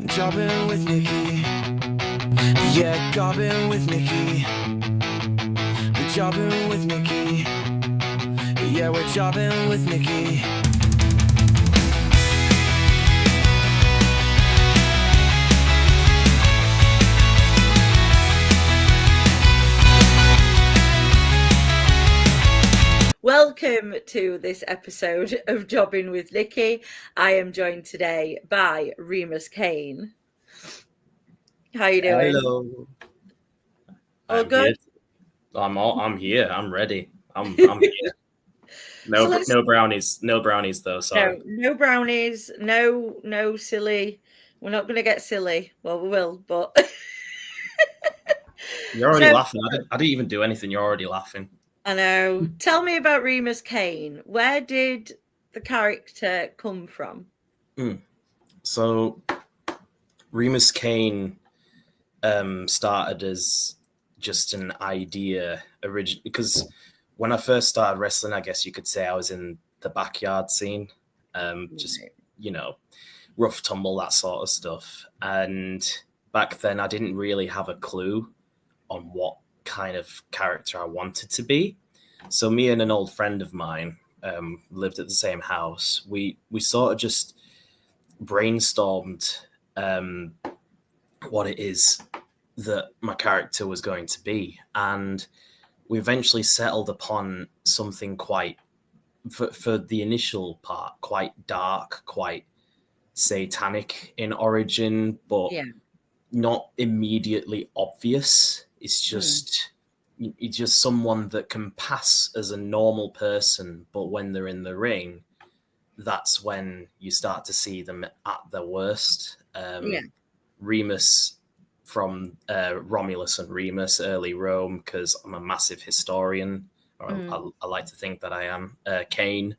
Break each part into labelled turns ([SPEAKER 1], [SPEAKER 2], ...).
[SPEAKER 1] Jobbing with Nikki. Yeah, gobbing with Nikki. We're jobbing with Nikki. Yeah, we're jobbing with Nikki.
[SPEAKER 2] Welcome to this episode of Jobbing with Nikki. I am joined today by Remus Caine. How you doing?
[SPEAKER 3] Hello.
[SPEAKER 2] All
[SPEAKER 3] I'm
[SPEAKER 2] good?
[SPEAKER 3] here. I'm here. I'm ready. I'm here. No,
[SPEAKER 2] So
[SPEAKER 3] no brownies. No brownies though. Sorry.
[SPEAKER 2] no brownies, no silly. We're not going to get silly. Well, we will, but
[SPEAKER 3] You're already
[SPEAKER 2] so
[SPEAKER 3] laughing. I didn't even do anything. You're already laughing.
[SPEAKER 2] I know. Tell me about Remus Caine. Where did the character come from?
[SPEAKER 3] So, Remus Caine started as just an idea because when I first started wrestling, I guess you could say I was in the backyard scene. Just rough tumble, that sort of stuff. And back then, I didn't really have a clue on what kind of character I wanted to be. So me and an old friend of mine lived at the same house. We sort of just brainstormed what it is that my character was going to be, and we eventually settled upon something quite, for the initial part, quite dark, quite satanic in origin, but not immediately obvious. It's just someone that can pass as a normal person, but when they're in the ring, that's when you start to see them at their worst. Remus from Romulus and Remus, early Rome, because I'm a massive historian, or I like to think that I am. Cain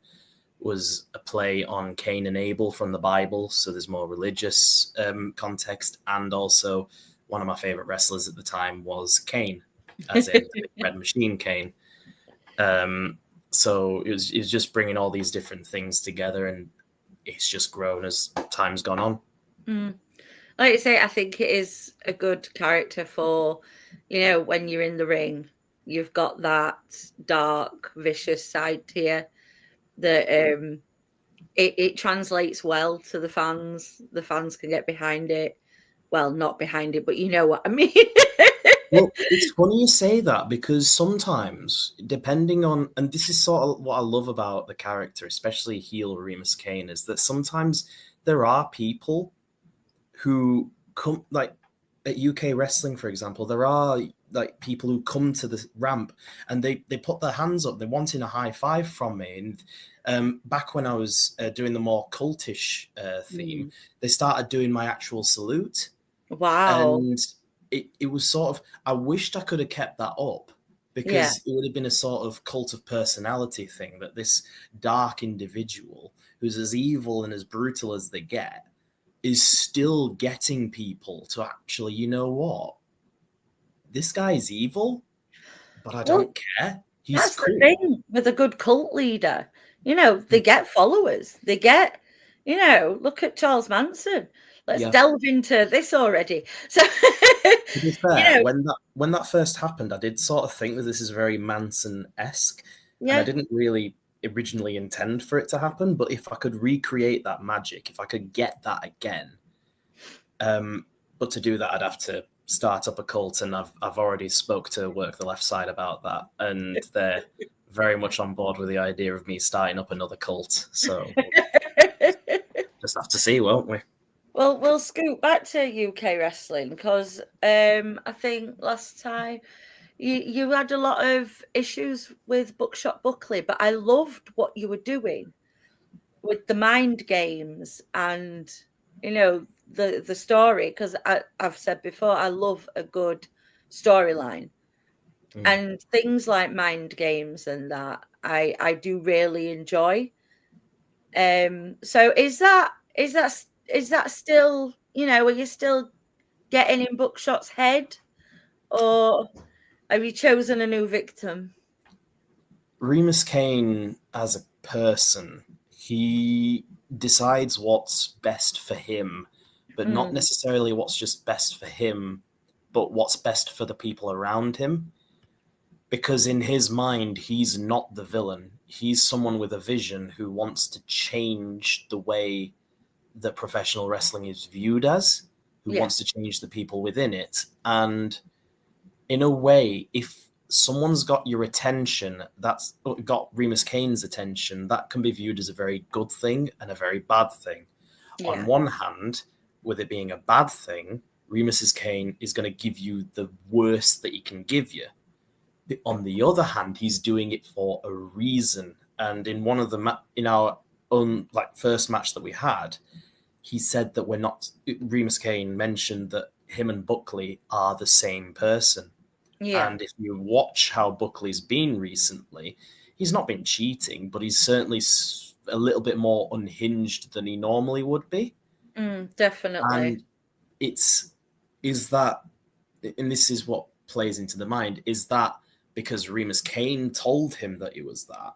[SPEAKER 3] was a play on Cain and Abel from the Bible, so there's more religious context, and also one of my favorite wrestlers at the time was Kane, as in the Red Machine Kane. So it was just bringing all these different things together, and it's just grown as time's gone on.
[SPEAKER 2] Like you say, I think it is a good character for, when you're in the ring, you've got that dark, vicious side to you that it translates well to the fans. The fans can get behind it. Well, not behind it, but you know what I mean.
[SPEAKER 3] Well, it's funny you say that, because sometimes, depending on, and this is sort of what I love about the character, especially heel Remus Caine, is that sometimes there are people who come, like at UK wrestling, for example, there are like people who come to the ramp and they put their hands up, they're wanting a high five from me. And back when I was doing the more cultish theme, they started doing my actual salute.
[SPEAKER 2] Wow.
[SPEAKER 3] And it was sort of, I wished I could have kept that up, because it would have been a sort of cult of personality thing, that this dark individual who's as evil and as brutal as they get is still getting people to actually, you know what? This guy is evil, but I don't care.
[SPEAKER 2] That's cool. The thing with a good cult leader. They get followers. They get, look at Charles Manson. Let's delve into this already. So,
[SPEAKER 3] to be fair, when that first happened, I did sort of think that this is very Manson-esque, and I didn't really originally intend for it to happen. But if I could recreate that magic, if I could get that again, but to do that, I'd have to start up a cult, and I've already spoke to Work the Left Side about that, and they're very much on board with the idea of me starting up another cult. So just have to see, won't we?
[SPEAKER 2] Well, we'll scoot back to UK wrestling, because I think last time you had a lot of issues with Buckshot Buckley, but I loved what you were doing with the mind games and the story, because I've said before, I love a good storyline. And things like mind games and that I do really enjoy. So is that still, are you still getting in Buckshot's head, or have you chosen a new victim?
[SPEAKER 3] Remus Caine, as a person, he decides what's best for him but not necessarily what's just best for him, but what's best for the people around him. Because in his mind, he's not the villain. He's someone with a vision who wants to change the way that professional wrestling is viewed as, who wants to change the people within it. And in a way, if someone's got your attention, that's got Remus Caine's attention, that can be viewed as a very good thing and a very bad thing. On one hand, with it being a bad thing, Remus Caine is going to give you the worst that he can give you. On the other hand, he's doing it for a reason. And in one of the in our own first match that we had, he said that Remus Caine mentioned that him and Buckley are the same person. Yeah. And if you watch how Buckley's been recently, he's not been cheating, but he's certainly a little bit more unhinged than he normally would be.
[SPEAKER 2] Definitely.
[SPEAKER 3] And and this is what plays into the mind, is that because Remus Caine told him that it was that?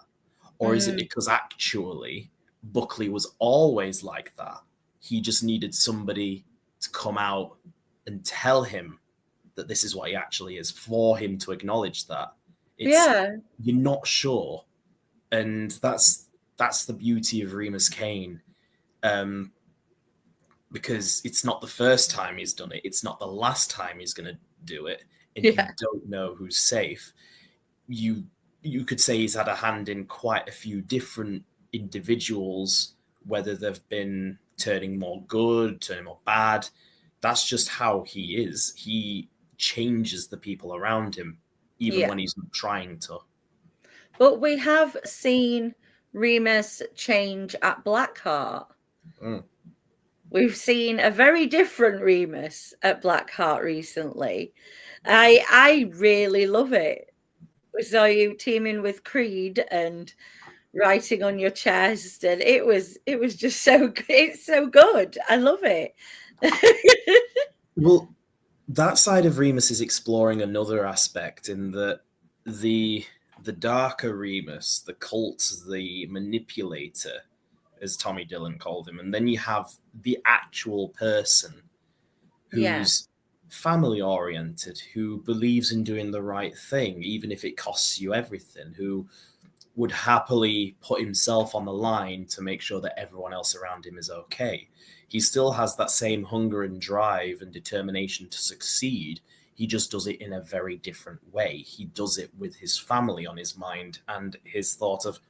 [SPEAKER 3] Or is it because actually Buckley was always like that? He just needed somebody to come out and tell him that this is what he actually is, for him to acknowledge that. You're not sure. And that's the beauty of Remus Caine. Because it's not the first time he's done it. It's not the last time he's going to do it. And you don't know who's safe. You could say he's had a hand in quite a few different individuals, whether they've been turning more good, turning more bad. That's just how he is. He changes the people around him, even when he's not trying to.
[SPEAKER 2] But we have seen Remus change at Blackheart. We've seen a very different Remus at Blackheart recently. I really love it. We saw you teaming with Creed and writing on your chest, and it was just so good. It's so good. I love it.
[SPEAKER 3] Well, that side of Remus is exploring another aspect in that the darker Remus, the cult, the manipulator, as Tommy Dillon called him, and then you have the actual person who's family oriented, who believes in doing the right thing, even if it costs you everything, who would happily put himself on the line to make sure that everyone else around him is okay. He still has that same hunger and drive and determination to succeed. He just does it in a very different way. He does it with his family on his mind and his thought of,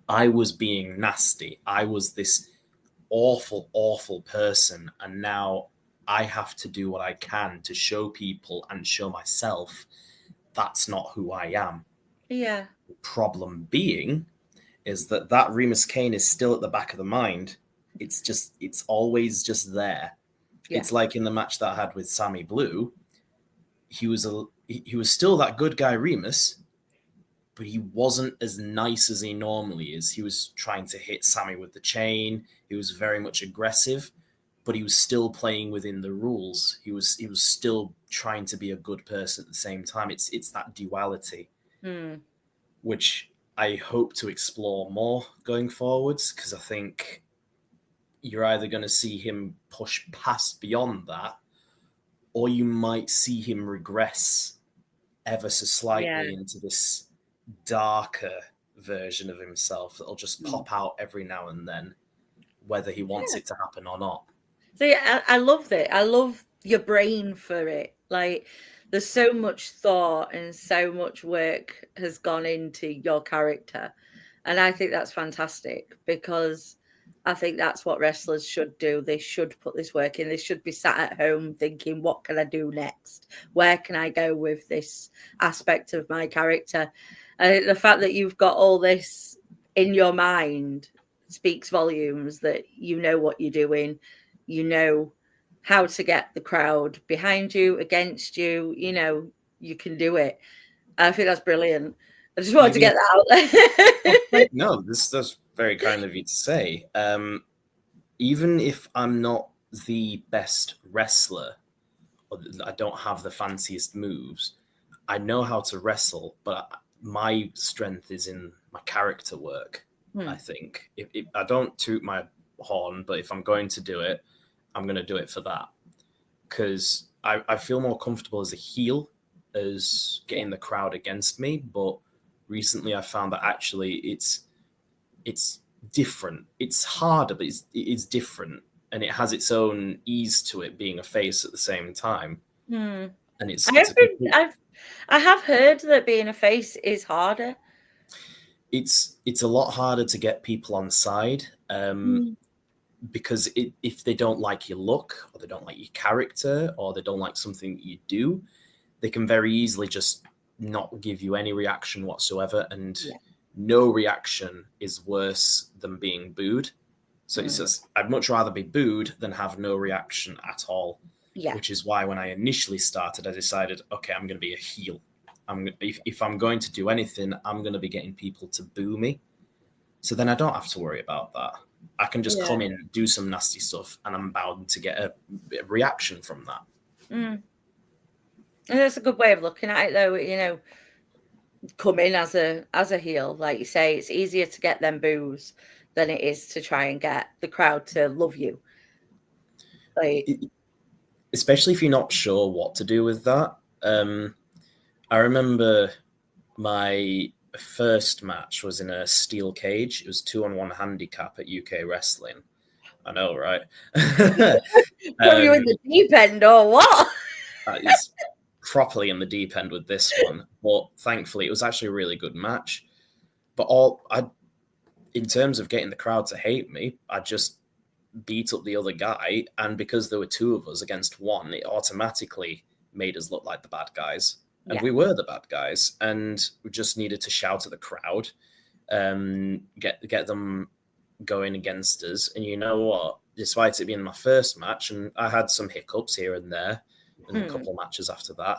[SPEAKER 3] I was being nasty. I was this awful, awful person. And now I have to do what I can to show people and show myself that's not who I am.
[SPEAKER 2] Yeah.
[SPEAKER 3] The problem being is that Remus Caine is still at the back of the mind. It's always just there. Yeah. It's like in the match that I had with Sammy Blue. He was still that good guy Remus, but he wasn't as nice as he normally is. He was trying to hit Sammy with the chain. He was very much aggressive, but he was still playing within the rules. He was still trying to be a good person at the same time. It's that duality, which I hope to explore more going forwards, because I think you're either going to see him push past beyond that, or you might see him regress ever so slightly into this darker version of himself that'll just pop out every now and then, whether he wants it to happen or not.
[SPEAKER 2] See, I love that. I love your brain for it. Like, there's so much thought and so much work has gone into your character. And I think that's fantastic, because I think that's what wrestlers should do. They should put this work in. They should be sat at home thinking, what can I do next? Where can I go with this aspect of my character? And the fact that you've got all this in your mind speaks volumes, that you know what you're doing. You know how to get the crowd behind you, against you. You know, you can do it. I think that's brilliant. I just wanted to get that out there.
[SPEAKER 3] No, that's very kind of you to say. Even if I'm not the best wrestler, or I don't have the fanciest moves, I know how to wrestle, but my strength is in my character work, I think. If I don't toot my horn, but if I'm going to do it, I'm going to do it for that. Because I feel more comfortable as a heel as getting the crowd against me. But recently I found that actually it's different. It's harder, but it's different. And it has its own ease to it being a face at the same time. And
[SPEAKER 2] I have heard that being a face is harder.
[SPEAKER 3] It's a lot harder to get people on side. Because if they don't like your look, or they don't like your character, or they don't like something that you do, they can very easily just not give you any reaction whatsoever. And no reaction is worse than being booed. So it's just, I'd much rather be booed than have no reaction at all.
[SPEAKER 2] Yeah.
[SPEAKER 3] Which is why when I initially started, I decided, okay, I'm going to be a heel. If I'm going to do anything, I'm going to be getting people to boo me. So then I don't have to worry about that. I can just come in, do some nasty stuff, and I'm bound to get a reaction from that.
[SPEAKER 2] And that's a good way of looking at it, though. You know, come in as a heel, like you say, it's easier to get them boos than it is to try and get the crowd to love you.
[SPEAKER 3] Especially if you're not sure what to do with that. I remember my first match was in a steel cage. It was 2-on-1 handicap at UK Wrestling. I know, right?
[SPEAKER 2] Were you in the deep end or what?
[SPEAKER 3] It's properly in the deep end with this one, but thankfully it was actually a really good match. But in terms of getting the crowd to hate me, I just beat up the other guy, and because there were two of us against one, it automatically made us look like the bad guys. And we were the bad guys, and we just needed to shout at the crowd, get them going against us. And you know what? Despite it being my first match, and I had some hiccups here and there, and a couple of matches after that,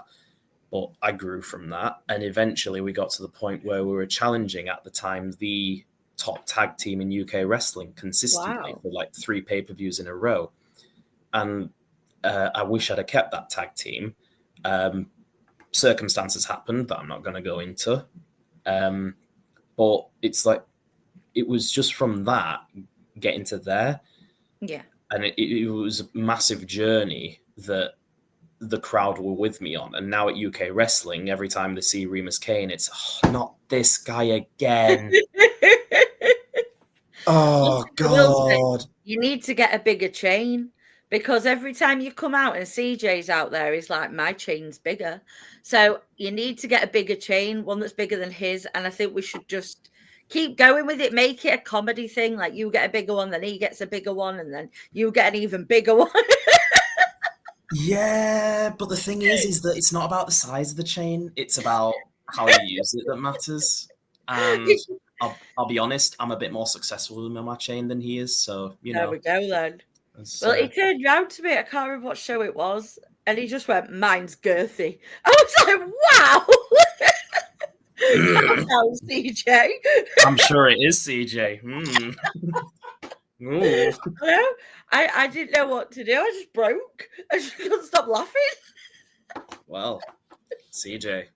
[SPEAKER 3] but I grew from that. And eventually we got to the point where we were challenging at the time the top tag team in UK wrestling consistently for like 3 pay-per-views in a row. And I wish I'd have kept that tag team. Circumstances happened that I'm not going to go into. But it's like, it was just from that getting to there. Yeah. And it was a massive journey that the crowd were with me on. And now at UK Wrestling, every time they see Remus Caine, it's not this guy again. Oh, God.
[SPEAKER 2] You need to get a bigger chain. Because every time you come out and CJ's out there, he's like, my chain's bigger. So you need to get a bigger chain, one that's bigger than his. And I think we should just keep going with it. Make it a comedy thing. Like you get a bigger one, then he gets a bigger one, and then you get an even bigger one.
[SPEAKER 3] Yeah, but the thing is that it's not about the size of the chain. It's about how you use it that matters. And I'll be honest, I'm a bit more successful with my chain than he is. So, you know.
[SPEAKER 2] There we go then. Well, he turned round to me. I can't remember what show it was. And he just went, mine's girthy. I was like, wow. That sounds CJ.
[SPEAKER 3] I'm sure it is CJ.
[SPEAKER 2] I didn't know what to do. I just broke. I just couldn't stop laughing.
[SPEAKER 3] Well, CJ.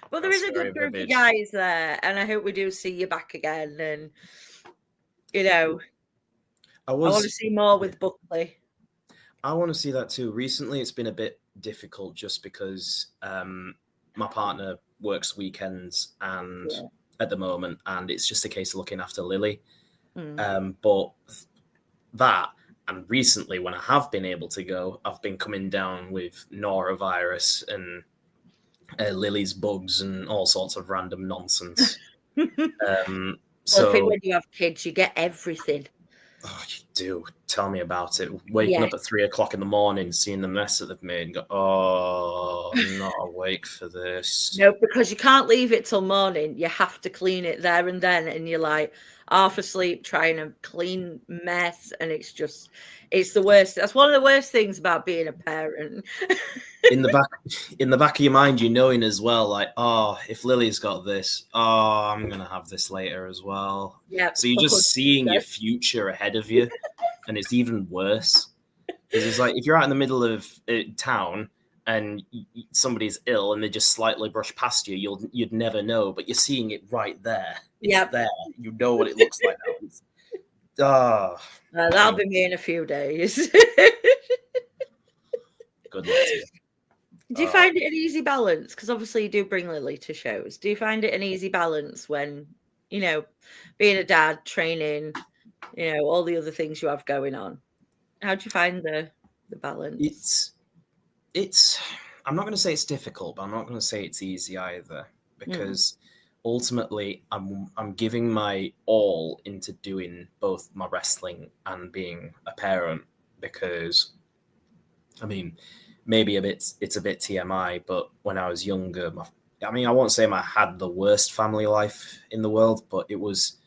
[SPEAKER 2] But there is a good group of guys there. And I hope we do see you back again. And, you know, I want to see more with Buckley.
[SPEAKER 3] I want to see that too. Recently, it's been a bit difficult just because my partner works weekends and at the moment, and it's just a case of looking after Lily. But that, and recently when I have been able to go, I've been coming down with norovirus and Lily's bugs and all sorts of random nonsense.
[SPEAKER 2] So I think when you have kids, you get everything.
[SPEAKER 3] Oh, you do. Tell me about it. Waking up at 3 o'clock in the morning, seeing the mess that they've made, and go, oh, I'm not awake for this.
[SPEAKER 2] No, because you can't leave it till morning. You have to clean it there and then. And you're like half asleep trying to clean mess. And it's the worst. That's one of the worst things about being a parent.
[SPEAKER 3] in the back of your mind, you're knowing as well, like, oh, if Lily's got this, oh, I'm going to have this later as well.
[SPEAKER 2] Yeah.
[SPEAKER 3] So you're just seeing your future ahead of you. And it's even worse. It's like if you're out in the middle of town and somebody's ill and they just slightly brush past you, you'd never know, but you're seeing it right there. It's there. You know what it looks like now.
[SPEAKER 2] That'll be me in a few days.
[SPEAKER 3] good luck to you.
[SPEAKER 2] Do you find it an easy balance? Because obviously you do bring Lily to shows. Do you find it an easy balance when, you know, being a dad, training, you know, all the other things you have going on? How do you find the balance?
[SPEAKER 3] It's I'm not going to say it's difficult, but I'm not going to say it's easy either, because ultimately I'm giving my all into doing both my wrestling and being a parent, because I mean, maybe it's a bit TMI, but when I was younger, I won't say I had the worst family life in the world, but it was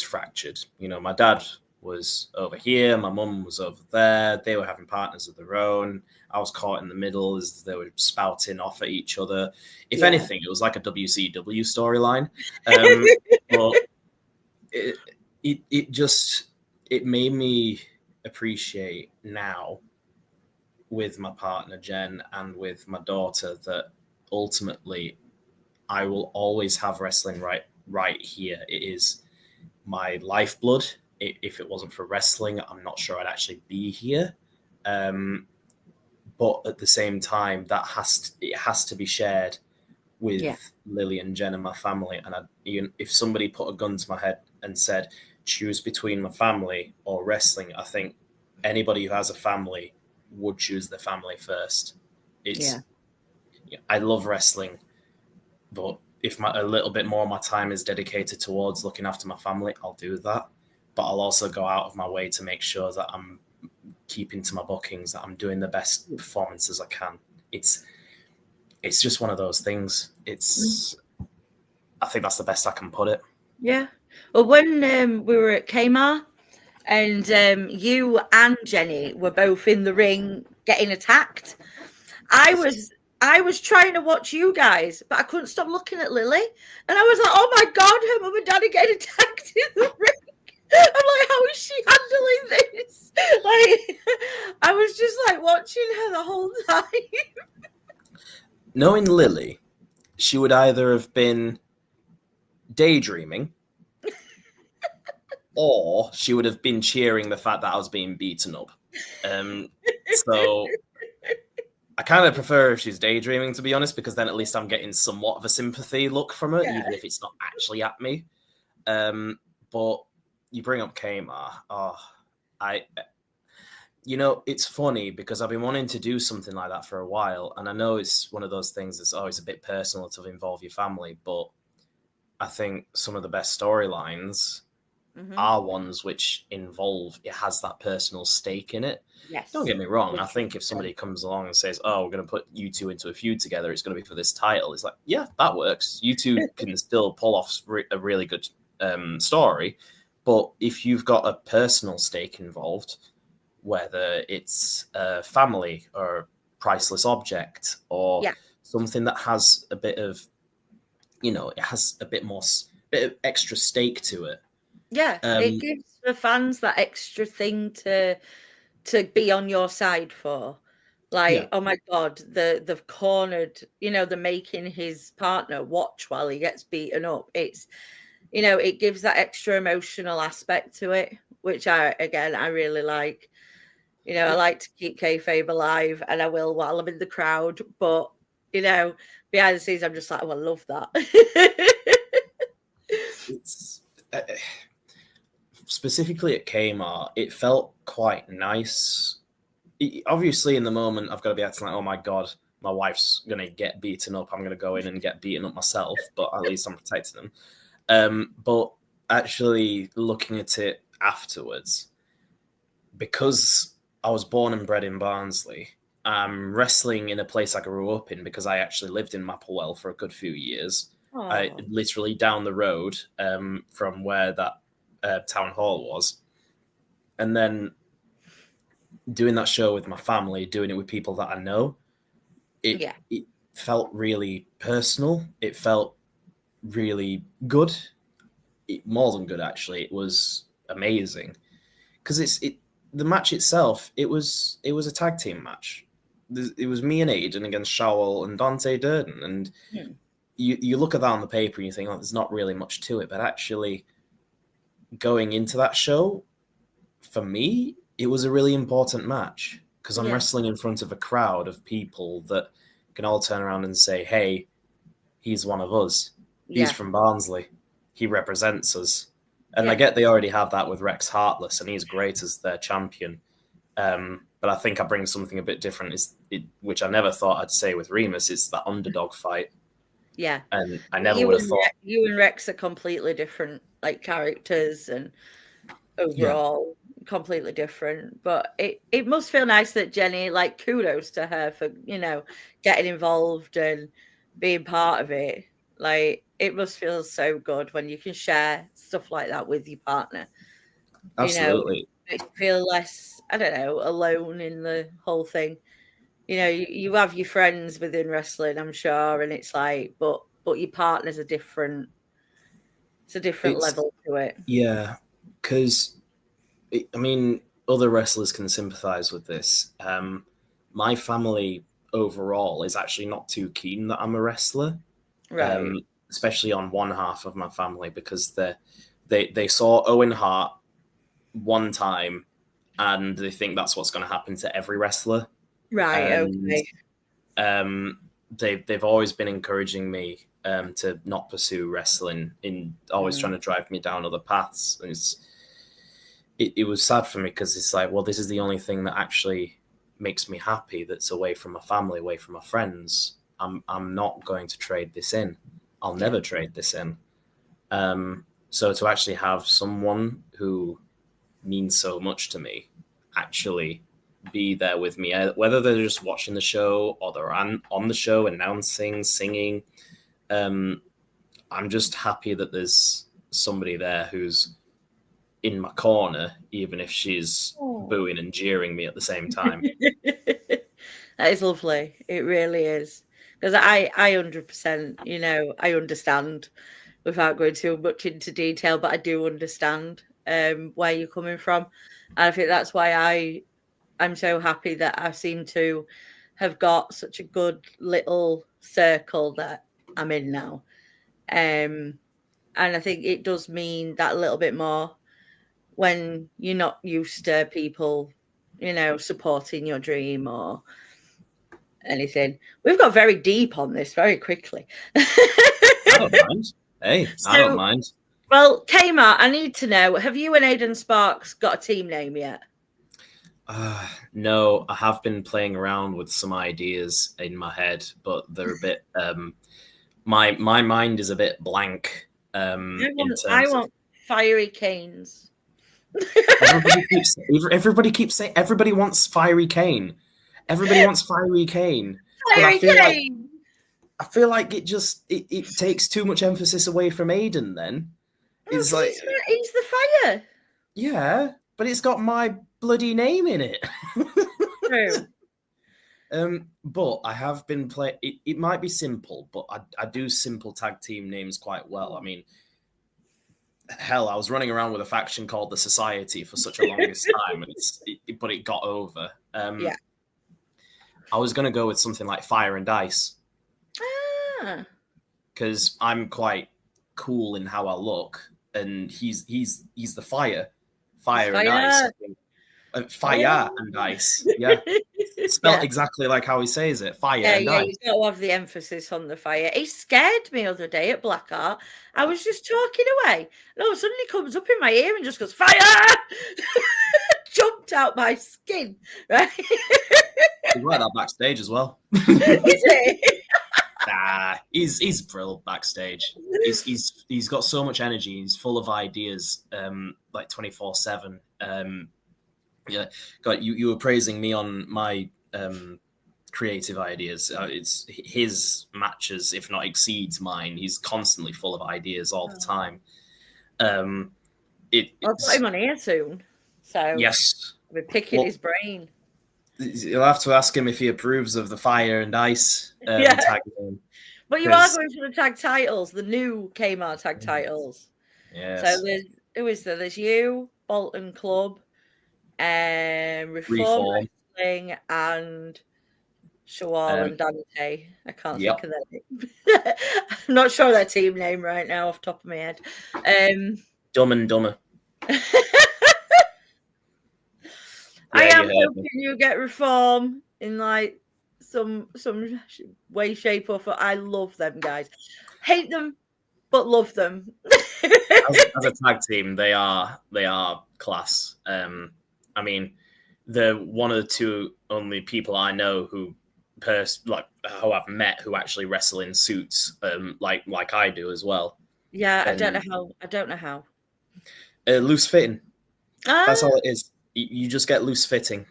[SPEAKER 3] fractured. You know, my dad was over here, my mum was over there. They were having partners of their own. I was caught in the middle as they were spouting off at each other. If anything, it was like a WCW storyline. But it made me appreciate now, with my partner Jen and with my daughter, that ultimately I will always have wrestling right here. It is my lifeblood. If it wasn't for wrestling, I'm not sure I'd actually be here. But at the same time, it has to be shared with Lily and Jen and my family. And if somebody put a gun to my head and said, choose between my family or wrestling, I think anybody who has a family would choose their family first. I love wrestling, but if a little bit more of my time is dedicated towards looking after my family, I'll do that. But I'll also go out of my way to make sure that I'm keeping to my bookings, that I'm doing the best performances I can. It's just one of those things. I think that's the best I can put it.
[SPEAKER 2] Yeah. Well, when we were at Kmart and you and Jenny were both in the ring getting attacked, I was trying to watch you guys, but I couldn't stop looking at Lily. And I was like, oh my God, her mum and dad are getting attacked in the ring. I'm like, how is she handling this? Like, I was just like watching her the whole time.
[SPEAKER 3] Knowing Lily, she would either have been daydreaming or she would have been cheering the fact that I was being beaten up. So I kind of prefer if she's daydreaming, to be honest, because then at least I'm getting somewhat of a sympathy look from her, even if it's not actually at me. But you bring up Kmart. It's funny because I've been wanting to do something like that for a while. And I know it's one of those things that's always a bit personal to involve your family, but I think some of the best storylines are ones which it has that personal stake in it.
[SPEAKER 2] Yes.
[SPEAKER 3] Don't get me wrong. I think if somebody comes along and says, oh, we're going to put you two into a feud together, it's going to be for this title. It's like, yeah, that works. You two can still pull off a really good story. But if you've got a personal stake involved, whether it's a family or priceless object or something that has a bit of, it has a bit of extra stake to it.
[SPEAKER 2] Yeah, it gives the fans that extra thing to be on your side for. Like, oh my God, they've cornered, they're making his partner watch while he gets beaten up. It's, it gives that extra emotional aspect to it, which I really like. I like to keep kayfabe alive, and I will while I'm in the crowd. But, behind the scenes, I'm just like, oh, I love that.
[SPEAKER 3] It's specifically at Kmart, it felt quite nice. Obviously, in the moment, I've got to be acting like, oh my God, my wife's going to get beaten up. I'm going to go in and get beaten up myself, but at least I'm protecting them. But actually looking at it afterwards, because I was born and bred in Barnsley, wrestling in a place I grew up in, because I actually lived in Mapplewell for a good few years. I literally down the road from where that town hall was. And then doing that show with my family, doing it with people that I know, it felt really personal. It felt really good. More than good, actually. It was amazing. Because the match itself, it was a tag team match. It was me and Aidan against Shawol and Dante Durden. And you look at that on the paper and you think, oh, there's not really much to it. But actually, going into that show, for me, it was a really important match because I'm wrestling in front of a crowd of people that can all turn around and say, hey, he's one of us. He's from Barnsley. He represents us. And I get they already have that with Rex Heartless, and he's great as their champion. But I think I bring something a bit different, which I never thought I'd say with Remus. It's that underdog fight.
[SPEAKER 2] Yeah.
[SPEAKER 3] And I never would have thought.
[SPEAKER 2] You and Rex are completely different, like characters and overall completely different. But it must feel nice that Jenny, like, kudos to her for, getting involved and being part of it. Like, it must feel so good when you can share stuff like that with your partner.
[SPEAKER 3] Absolutely.
[SPEAKER 2] You feel less, I don't know, alone in the whole thing. You have your friends within wrestling, I'm sure, and it's like, but your partners are different. It's a different level to it.
[SPEAKER 3] Yeah, because, I mean, other wrestlers can sympathize with this. My family overall is actually not too keen that I'm a wrestler.
[SPEAKER 2] Right.
[SPEAKER 3] Especially on one half of my family, because they saw Owen Hart one time and they think that's what's going to happen to every wrestler.
[SPEAKER 2] Right.
[SPEAKER 3] And,
[SPEAKER 2] okay.
[SPEAKER 3] They've always been encouraging me to not pursue wrestling, in always trying to drive me down other paths. And it was sad for me, because it's like, well, this is the only thing that actually makes me happy, that's away from my family, away from my friends. I'm not going to trade this in. I'll never trade this in. So to actually have someone who means so much to me actually be there with me, whether they're just watching the show or they're on the show announcing, singing, I'm just happy that there's somebody there who's in my corner, even if she's booing and jeering me at the same time.
[SPEAKER 2] That is lovely. It really is. Because I 100%, I understand, without going too much into detail, but I do understand where you're coming from. And I think that's why I'm so happy that I seem to have got such a good little circle that I'm in now. And I think it does mean that a little bit more when you're not used to people, supporting your dream or anything. We've got very deep on this very quickly.
[SPEAKER 3] I don't mind. Hey, I don't mind.
[SPEAKER 2] Well, Kmart, I need to know, have you and Aidan Sparx got a team name yet?
[SPEAKER 3] No, I have been playing around with some ideas in my head, but they're a bit my mind is a bit blank.
[SPEAKER 2] I want Fiery Canes.
[SPEAKER 3] Everybody keeps saying everybody wants Fiery Caine. Everybody wants Fiery Caine.
[SPEAKER 2] Fiery Caine.
[SPEAKER 3] I feel like it takes too much emphasis away from Aidan. Then it's like
[SPEAKER 2] he's the fire.
[SPEAKER 3] Yeah, but it's got my bloody name in it.
[SPEAKER 2] True.
[SPEAKER 3] But I have been playing. It might be simple, but I do simple tag team names quite well. I mean, hell, I was running around with a faction called the Society for such a longest time, but it got over. I was going to go with something like Fire and Ice. Because I'm quite cool in how I look, and he's the fire and ice. Fire and ice. Yeah. Spelled exactly like how he says it. Fire and ice.
[SPEAKER 2] You got to have the emphasis on the fire. He scared me the other day at Blackheart. I was just talking away, and all of a sudden he comes up in my ear and just goes, "Fire!" Jumped out my skin. Right?
[SPEAKER 3] He's like that backstage as well.
[SPEAKER 2] Is it?
[SPEAKER 3] Nah, he's thrilled backstage. He's got so much energy. He's full of ideas, like 24/7. Yeah, God, you were praising me on my creative ideas. It's his matches, if not exceeds mine. He's constantly full of ideas all the time.
[SPEAKER 2] I'll put him on here soon. So
[SPEAKER 3] yes,
[SPEAKER 2] we're picking his brain.
[SPEAKER 3] You'll have to ask him if he approves of the Fire and Ice tag name.
[SPEAKER 2] But you are going for the tag titles, the new Kmart tag titles.
[SPEAKER 3] Yes.
[SPEAKER 2] So who is there? There's you, Bolton Club, Reform Wrestling, and Shawal and Dante. I can't think of their name. I'm not sure their team name right now off the top of my head.
[SPEAKER 3] Dumb and Dumber.
[SPEAKER 2] I
[SPEAKER 3] Yeah,
[SPEAKER 2] am
[SPEAKER 3] you heard
[SPEAKER 2] hoping
[SPEAKER 3] me.
[SPEAKER 2] you get reform in like some way, shape, or form. I love them guys. Hate them, but love them.
[SPEAKER 3] As a tag team, they are class. I mean, they're one of the two only people I know who who I've met who actually wrestle in suits, like I do as well.
[SPEAKER 2] Yeah, I
[SPEAKER 3] And
[SPEAKER 2] don't know how.
[SPEAKER 3] loose fitting.
[SPEAKER 2] Ah,
[SPEAKER 3] That's all it is. You just get loose fitting,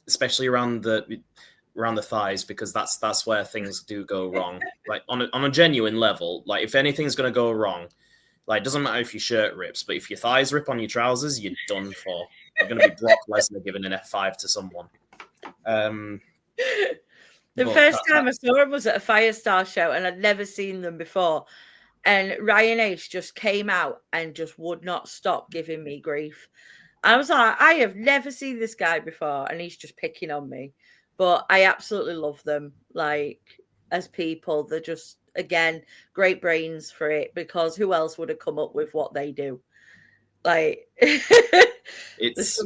[SPEAKER 3] especially around the thighs, because that's where things do go wrong. Like on a genuine level, like if anything's gonna go wrong, like it doesn't matter if your shirt rips, but if your thighs rip on your trousers, you're done for. You're gonna be Brock Lesnar giving an F5 to someone.
[SPEAKER 2] the
[SPEAKER 3] But
[SPEAKER 2] first time I saw him was at a Firestar show, and I'd never seen them before. And Ryan Ace just came out and just would not stop giving me grief. I was like, I have never seen this guy before, and he's just picking on me. But I absolutely love them. Like, as people, they're just, again, great brains for it, because who else would have come up with what they do? Like,
[SPEAKER 3] it's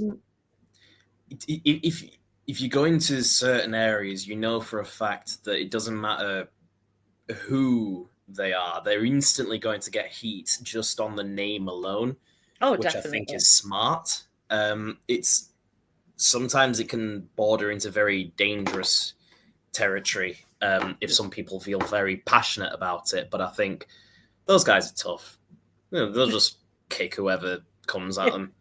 [SPEAKER 3] if you go into certain areas, you know for a fact that it doesn't matter who they are, they're instantly going to get heat just on the name alone.
[SPEAKER 2] oh,
[SPEAKER 3] which
[SPEAKER 2] definitely.
[SPEAKER 3] I think is smart. It's sometimes it can border into very dangerous territory if some people feel very passionate about it. But I think those guys are tough. You know, they'll just kick whoever comes at them.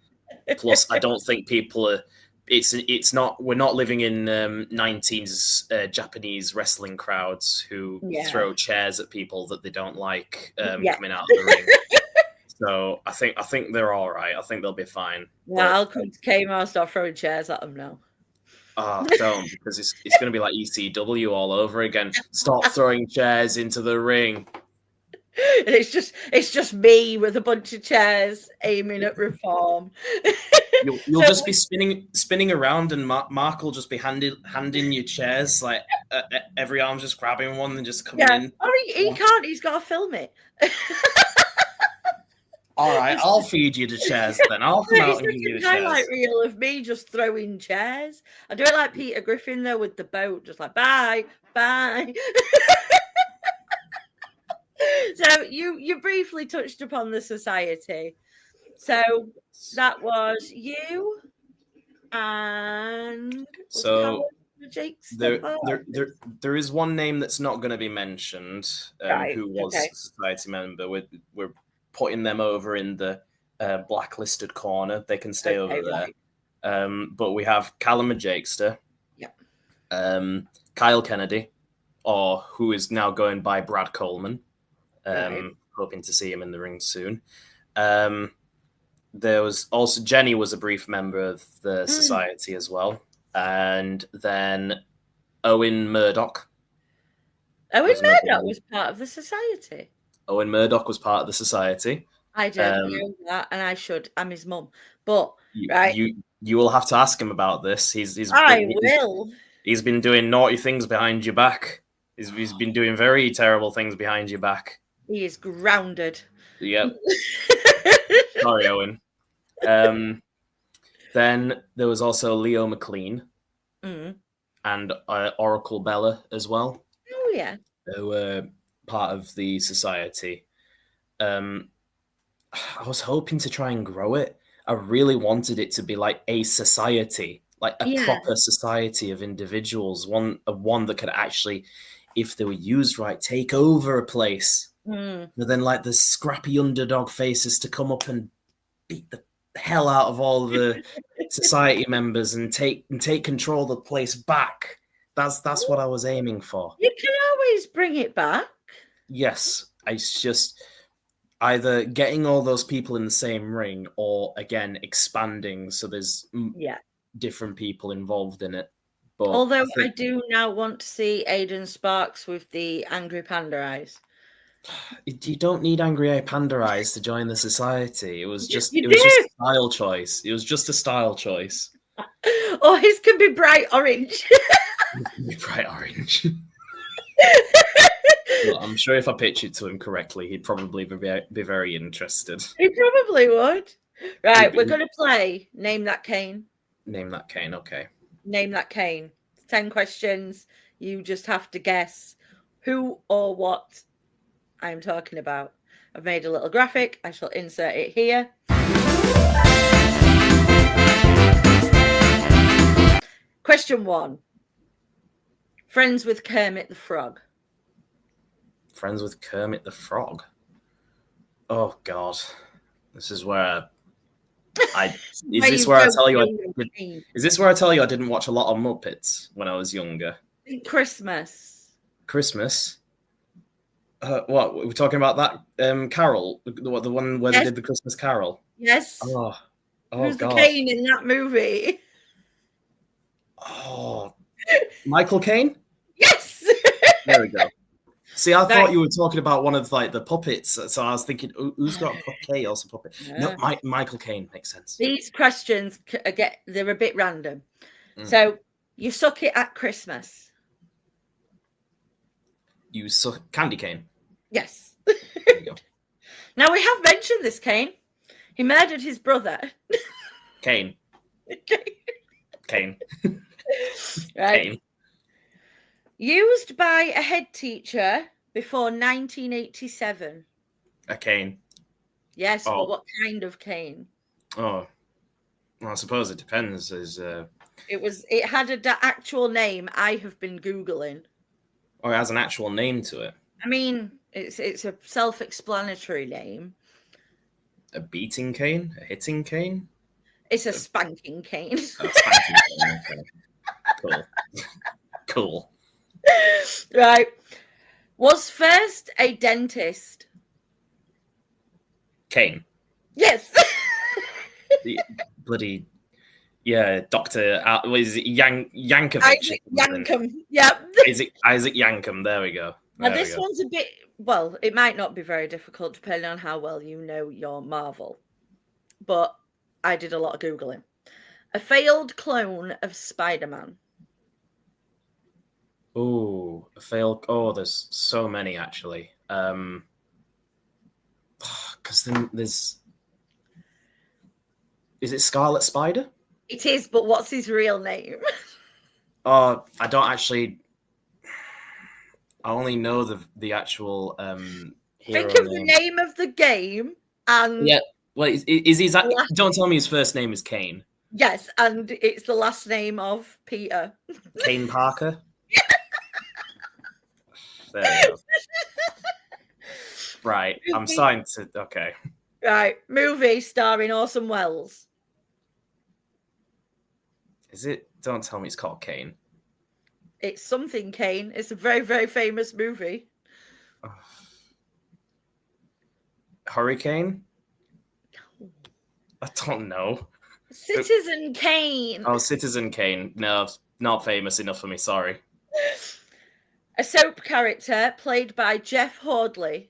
[SPEAKER 3] Plus, I don't think people are. It's not. We're not living in 19s Japanese wrestling crowds who throw chairs at people that they don't like coming out of the ring. So I think they're all right. I think they'll be fine.
[SPEAKER 2] Yeah, I'll come to Kmart, start throwing chairs at them now.
[SPEAKER 3] Oh, don't, because it's going to be like ECW all over again. Stop throwing chairs into the ring.
[SPEAKER 2] And it's just me with a bunch of chairs aiming at reform.
[SPEAKER 3] You'll just be spinning around, and Mark will just be handing you chairs, like every arm's just grabbing one and just coming in.
[SPEAKER 2] Oh, he can't. He's got to film it.
[SPEAKER 3] All right, I'll feed you the chairs then. I'll come out and give you the chairs.
[SPEAKER 2] Highlight reel of me just throwing chairs. I do it like Peter Griffin though with the boat, just like bye. So you briefly touched upon the society. So that was you and
[SPEAKER 3] so there is one name that's not going to be mentioned, who was a society member. We're putting them over in the blacklisted corner. They can stay over there. Right. But we have Callum Jakester, Kyle Kennedy, or who is now going by Brad Coleman. Hoping to see him in the ring soon. There was also Jenny was a brief member of the society as well, and then Owen Murdoch.
[SPEAKER 2] Owen Murdoch was part of the society.
[SPEAKER 3] Owen Murdoch was part of the society.
[SPEAKER 2] I don't know that, and I should. I'm his mum, but
[SPEAKER 3] you will have to ask him about this. He's been doing naughty things behind your back. He's been doing very terrible things behind your back.
[SPEAKER 2] He is grounded.
[SPEAKER 3] Yep. Sorry, Owen. Then there was also Leo McLean and Oracle Bella as well.
[SPEAKER 2] Oh, yeah.
[SPEAKER 3] Who were part of the society. I was hoping to try and grow it. I really wanted it to be like a society, like a proper society of individuals, one that could actually, if they were used right, take over a place. But then, like, the scrappy underdog faces to come up and beat the hell out of all the society members and take control of the place back. That's what I was aiming for.
[SPEAKER 2] You can always bring it back.
[SPEAKER 3] Yes, it's just either getting all those people in the same ring or, again, expanding so there's different people involved in it. But
[SPEAKER 2] although I do now want to see Aidan Sparx with the angry panda eyes.
[SPEAKER 3] You don't need angry panda eyes to join the society. It was just a style choice. It was just a style choice.
[SPEAKER 2] Or his can be bright orange.
[SPEAKER 3] Bright orange. Well, I'm sure if I pitch it to him correctly, he'd probably be very interested.
[SPEAKER 2] He probably would. Right, we're going to play Name That Caine.
[SPEAKER 3] Name that Caine. Okay.
[SPEAKER 2] Name that Caine. 10 questions. You just have to guess who or what I'm talking about. I've made a little graphic. I shall insert it here. Question 1. Friends with Kermit the Frog.
[SPEAKER 3] Friends with Kermit the Frog. Oh God, this is where is this where I tell you I didn't watch a lot of Muppets when I was younger?
[SPEAKER 2] Christmas.
[SPEAKER 3] Christmas. What we're talking about that Carol, the one where they did the Christmas Carol.
[SPEAKER 2] Yes.
[SPEAKER 3] Oh
[SPEAKER 2] Who's
[SPEAKER 3] God.
[SPEAKER 2] the Caine in that movie?
[SPEAKER 3] Oh, Michael Caine.
[SPEAKER 2] Yes.
[SPEAKER 3] There we go. See, I thought you were talking about one of like the puppets, so I was thinking, who's got chaos puppet? No, Michael Caine makes sense.
[SPEAKER 2] These questions they're a bit random. So you suck it at Christmas.
[SPEAKER 3] You suck Candy Cane.
[SPEAKER 2] Yes.
[SPEAKER 3] There you go.
[SPEAKER 2] Now we have mentioned this Caine. He murdered his brother.
[SPEAKER 3] Caine. Caine.
[SPEAKER 2] Right.
[SPEAKER 3] Caine.
[SPEAKER 2] Used by a head teacher before 1987.
[SPEAKER 3] A cane.
[SPEAKER 2] Yes, but what kind of cane?
[SPEAKER 3] Oh, well, I suppose it depends.
[SPEAKER 2] It had an actual name. I have been Googling.
[SPEAKER 3] Or it has an actual name to it.
[SPEAKER 2] I mean, it's a self-explanatory name.
[SPEAKER 3] A beating cane? A hitting cane?
[SPEAKER 2] It's a spanking cane.
[SPEAKER 3] Oh, spanking cane. Okay. Cool. Cool.
[SPEAKER 2] Right. Was first a dentist.
[SPEAKER 3] Cane.
[SPEAKER 2] Yes.
[SPEAKER 3] The bloody Dr. Is it Yankovic?
[SPEAKER 2] Isaac Yankum. Yep.
[SPEAKER 3] Isaac Yankum. There we go.
[SPEAKER 2] Now this one's a bit, well, it might not be very difficult depending on how well you know your Marvel. But I did a lot of Googling. A failed clone of Spider-Man.
[SPEAKER 3] Oh, a failed. Oh, there's so many actually. Because then there's. Is it Scarlet Spider?
[SPEAKER 2] It is, but what's his real name?
[SPEAKER 3] Oh, I don't actually. I only know the actual hero
[SPEAKER 2] Think of the name of the game and
[SPEAKER 3] Well, is his? Don't tell me his first name is Caine.
[SPEAKER 2] Yes, and it's the last name of Peter.
[SPEAKER 3] Caine Parker. There we go. Right, I'm starting to. Okay.
[SPEAKER 2] Right, movie starring Orson Welles.
[SPEAKER 3] Is it? Don't tell me it's called Caine.
[SPEAKER 2] It's something Caine. It's a very, very famous movie.
[SPEAKER 3] Hurricane? I don't know.
[SPEAKER 2] Citizen Kane.
[SPEAKER 3] Oh, Citizen Kane. No, not famous enough for me. Sorry.
[SPEAKER 2] A soap character played by Jeff Hordley.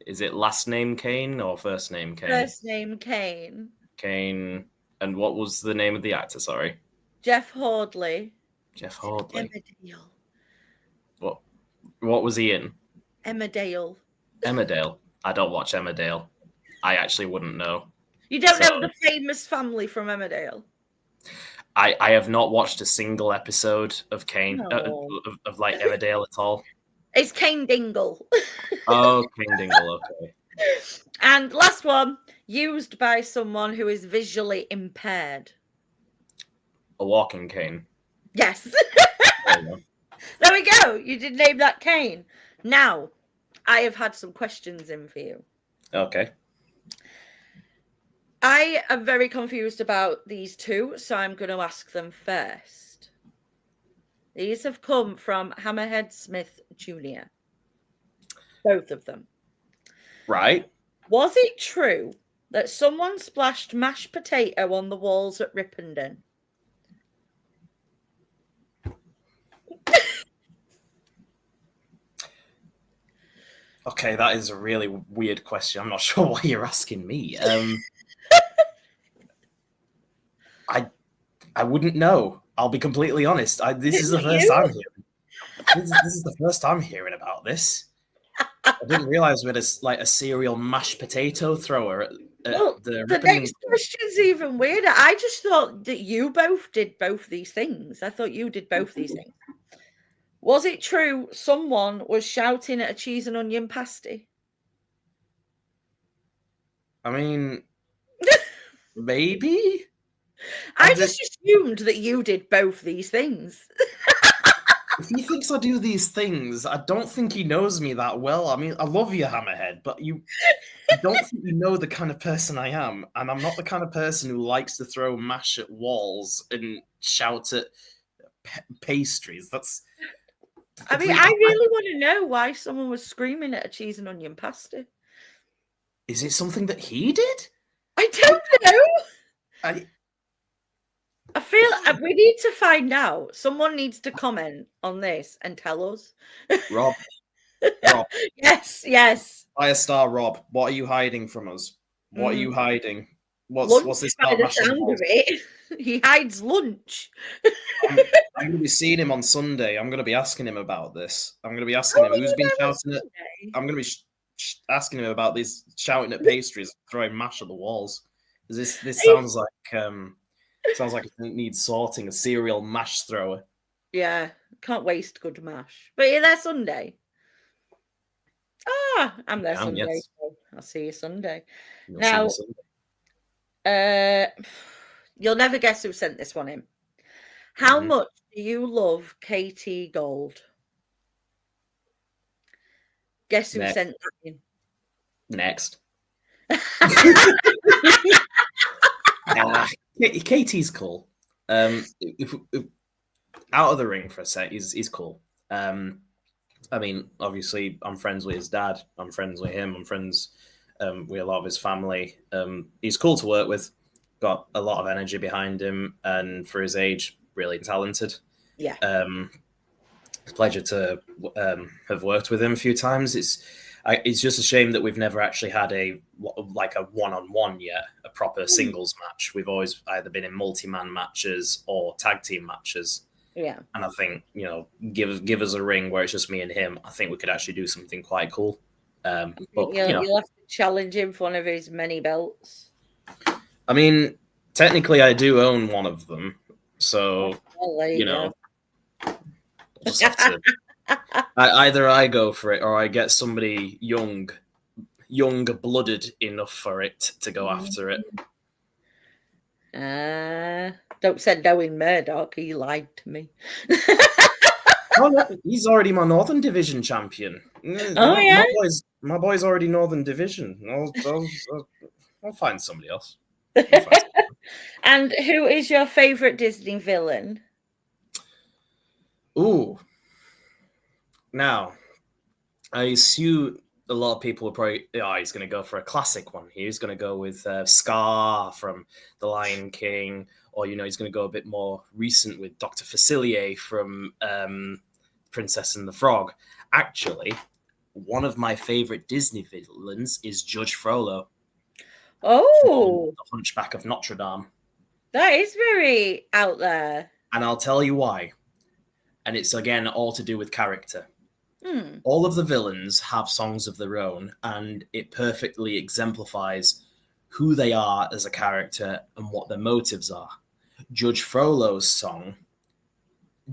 [SPEAKER 3] Is it last name Kane or first name Kane?
[SPEAKER 2] First name Kane.
[SPEAKER 3] Kane. And what was the name of the actor? Sorry.
[SPEAKER 2] Jeff Hordley.
[SPEAKER 3] Jeff Hordley.
[SPEAKER 2] Emmerdale.
[SPEAKER 3] What was he in?
[SPEAKER 2] Emmerdale.
[SPEAKER 3] Emmerdale. I don't watch Emmerdale. I actually wouldn't know.
[SPEAKER 2] You don't know the famous family from Emmerdale?
[SPEAKER 3] I have not watched a single episode of Kane of like Emmerdale at all.
[SPEAKER 2] It's Kane Dingle.
[SPEAKER 3] Oh, Kane Dingle. Okay.
[SPEAKER 2] And last one, used by someone who is visually impaired.
[SPEAKER 3] A walking cane.
[SPEAKER 2] Yes. There we go. You did name that Kane. Now, I have had some questions in for you.
[SPEAKER 3] Okay.
[SPEAKER 2] I am very confused about these two, so I'm going to ask them first. These have come from Hammerhead Smith Jr. Both of them.
[SPEAKER 3] Right.
[SPEAKER 2] Was it true that someone splashed mashed potato on the walls at Ripponda?
[SPEAKER 3] Okay, that is a really weird question. I'm not sure why you're asking me. I wouldn't know. I'll be completely honest. This is the first time hearing. This is the first time hearing about this. I didn't realize we had a cereal mashed potato thrower
[SPEAKER 2] Well,
[SPEAKER 3] the
[SPEAKER 2] the
[SPEAKER 3] ripping.
[SPEAKER 2] next question's even weirder. I just thought that you both did both these things. I thought you did both these things. Was it true someone was shouting at a cheese and onion pasty?
[SPEAKER 3] I mean, maybe.
[SPEAKER 2] I just assumed that you did both these things.
[SPEAKER 3] If he thinks I do these things, I don't think he knows me that well. I mean, I love you, Hammerhead, but I don't think you know the kind of person I am, and I'm not the kind of person who likes to throw mash at walls and shout at pastries.
[SPEAKER 2] I mean, I really want to know why someone was screaming at a cheese and onion pasty.
[SPEAKER 3] Is it something that he did?
[SPEAKER 2] I don't know.
[SPEAKER 3] I
[SPEAKER 2] feel we need to find out. Someone needs to comment on this and tell us.
[SPEAKER 3] Rob.
[SPEAKER 2] Yes.
[SPEAKER 3] Firestar Rob, what are you hiding from us? What are you hiding? What's this
[SPEAKER 2] by
[SPEAKER 3] about
[SPEAKER 2] the
[SPEAKER 3] mashing
[SPEAKER 2] sound
[SPEAKER 3] walls?
[SPEAKER 2] of it? He hides lunch.
[SPEAKER 3] I'm going to be seeing him on Sunday. I'm going to be asking him about this. I'm going to be asking him who's been shouting at. I'm going to be asking him about these shouting at pastries, throwing mash at the walls. This sounds like it needs sorting. A serial mash thrower.
[SPEAKER 2] Yeah, can't waste good mash. But you're there Sunday. I'm there Sunday.
[SPEAKER 3] Yes.
[SPEAKER 2] So I'll see you Sunday.
[SPEAKER 3] You'll
[SPEAKER 2] Now,
[SPEAKER 3] see me Sunday.
[SPEAKER 2] You'll never guess who sent this one in. How much do you love KT Gold? Guess who sent that in?
[SPEAKER 3] Next. KT's cool. If out of the ring for a sec, he's cool. I mean, obviously, I'm friends with his dad. I'm friends with him. I'm friends with a lot of his family. He's cool to work with. Got a lot of energy behind him, and for his age, really talented.
[SPEAKER 2] Yeah.
[SPEAKER 3] It's a pleasure to have worked with him a few times. It's just a shame that we've never actually had a one-on-one yet, a proper singles match. We've always either been in multi-man matches or tag team matches.
[SPEAKER 2] Yeah.
[SPEAKER 3] And I think, give us a ring where it's just me and him. I think we could actually do something quite cool. But
[SPEAKER 2] you'll have to challenge him for one of his many belts.
[SPEAKER 3] I mean, technically, I do own one of them, so
[SPEAKER 2] I'll
[SPEAKER 3] just have to. Either I go for it, or I get somebody young blooded enough for it to go after it.
[SPEAKER 2] Don't send knowing Murdoch. He lied to me.
[SPEAKER 3] Oh, no, he's already my Northern Division champion.
[SPEAKER 2] Oh, yeah?
[SPEAKER 3] My boy's already Northern Division. I'll find somebody else.
[SPEAKER 2] And who is your favorite Disney villain?
[SPEAKER 3] Ooh. Now, I assume a lot of people will probably, he's going to go for a classic one. He's going to go with Scar from The Lion King, or, he's going to go a bit more recent with Dr. Facilier from Princess and the Frog. Actually, one of my favorite Disney villains is Judge Frollo.
[SPEAKER 2] Oh,
[SPEAKER 3] The Hunchback of Notre Dame.
[SPEAKER 2] That is very out there.
[SPEAKER 3] And I'll tell you why. And it's, again, all to do with character. All of the villains have songs of their own, and it perfectly exemplifies who they are as a character and what their motives are. Judge Frollo's song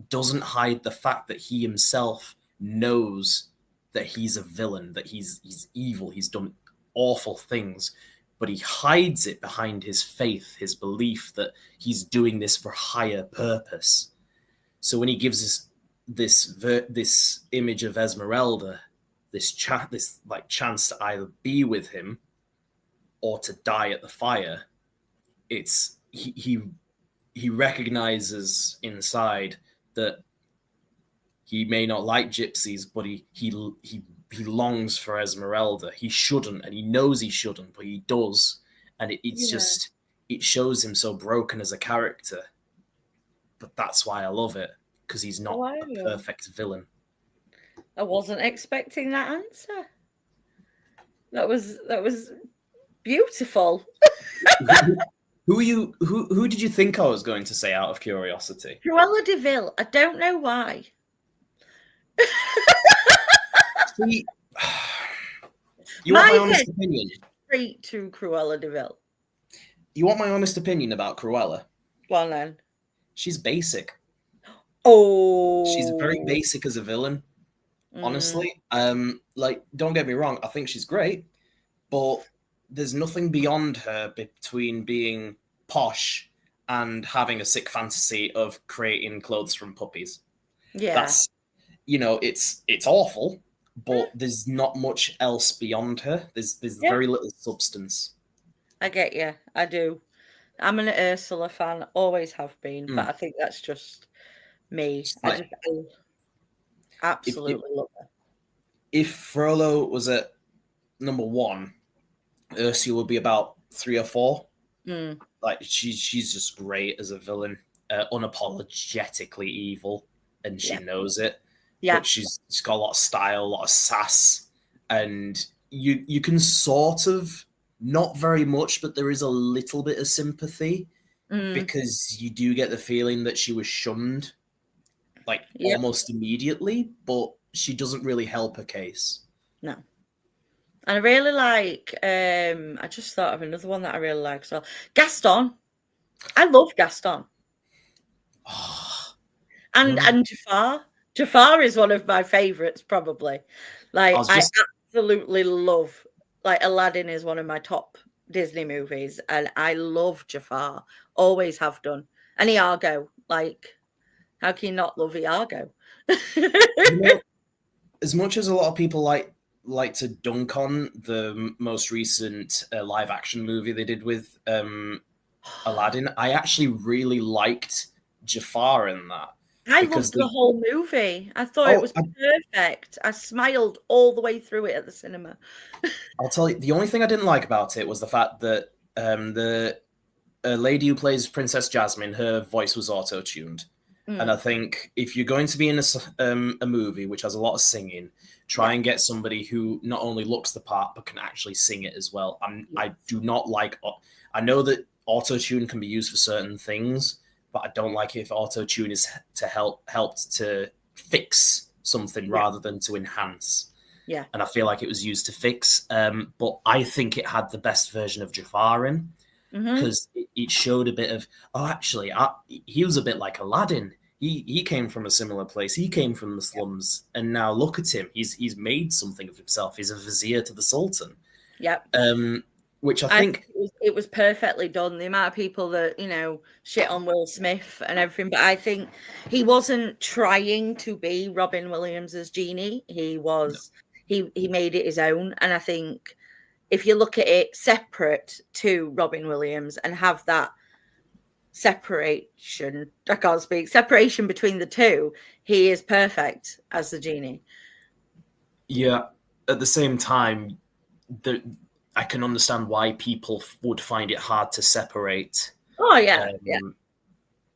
[SPEAKER 3] doesn't hide the fact that he himself knows that he's a villain, that he's evil, he's done awful things, but he hides it behind his faith, his belief that he's doing this for higher purpose. So when he gives us this image of Esmeralda, this chance to either be with him or to die at the fire, it's he recognizes inside that he may not like gypsies, but he longs for Esmeralda. He shouldn't, and he knows he shouldn't, but he does, and it shows him so broken as a character. But that's why I love it, because he's not a perfect villain.
[SPEAKER 2] I wasn't expecting that answer. That was beautiful.
[SPEAKER 3] Who did you think I was going to say out of curiosity?
[SPEAKER 2] Cruella de Vil. I don't know why.
[SPEAKER 3] You want my honest opinion?
[SPEAKER 2] straight to Cruella de Vil.
[SPEAKER 3] You want my honest opinion about Cruella?
[SPEAKER 2] Well then.
[SPEAKER 3] She's basic.
[SPEAKER 2] Oh.
[SPEAKER 3] She's very basic as a villain, honestly. Like, don't get me wrong, I think she's great, but there's nothing beyond her between being posh and having a sick fantasy of creating clothes from puppies.
[SPEAKER 2] Yeah.
[SPEAKER 3] That's, it's awful, but there's not much else beyond her. There's very little substance.
[SPEAKER 2] I get you. I do. I'm an Ursula fan, always have been, but I think that's just me. I absolutely love her.
[SPEAKER 3] If Frollo was at number 1, Ursula would be about 3 or 4. Like, she's just great as a villain, unapologetically evil, and she knows it. Yeah, but she's got a lot of style, a lot of sass, and you can sort of, not very much, but there is a little bit of sympathy because you do get the feeling that she was shunned, like almost immediately, but she doesn't really help her case.
[SPEAKER 2] No. And I really like, I just thought of another one that I really like as well. Gaston. I love Gaston. And Jafar. Jafar is one of my favourites, probably. Like, I absolutely love, like, Aladdin is one of my top Disney movies, and I love Jafar. Always have done. And Iago, like, how can you not love Iago?
[SPEAKER 3] As much as a lot of people like to dunk on the most recent live action movie they did with Aladdin, I actually really liked Jafar in that.
[SPEAKER 2] I loved the whole movie. I thought it was perfect. I smiled all the way through it at the cinema.
[SPEAKER 3] I'll tell you, the only thing I didn't like about it was the fact that the lady who plays Princess Jasmine, her voice was auto-tuned. And I think if you're going to be in a movie which has a lot of singing, try and get somebody who not only looks the part but can actually sing it as well. I do not like. I know that auto-tune can be used for certain things, but I don't like it if auto-tune is to help to fix something rather than to enhance.
[SPEAKER 2] Yeah,
[SPEAKER 3] and I feel like it was used to fix. But I think it had the best version of Jafar in because it showed a bit of actually he was a bit like Aladdin. He came from a similar place. He came from the slums, and now look at him. He's made something of himself. He's a vizier to the Sultan.
[SPEAKER 2] Yep.
[SPEAKER 3] Which I think
[SPEAKER 2] it was perfectly done. The amount of people that shit on Will Smith and everything, but I think he wasn't trying to be Robin Williams's genie. He was he made it his own, and I think if you look at it separate to Robin Williams and have that separation between the two, he is perfect as the genie.
[SPEAKER 3] Yeah, at the same time, I can understand why people would find it hard to separate.
[SPEAKER 2] Oh yeah,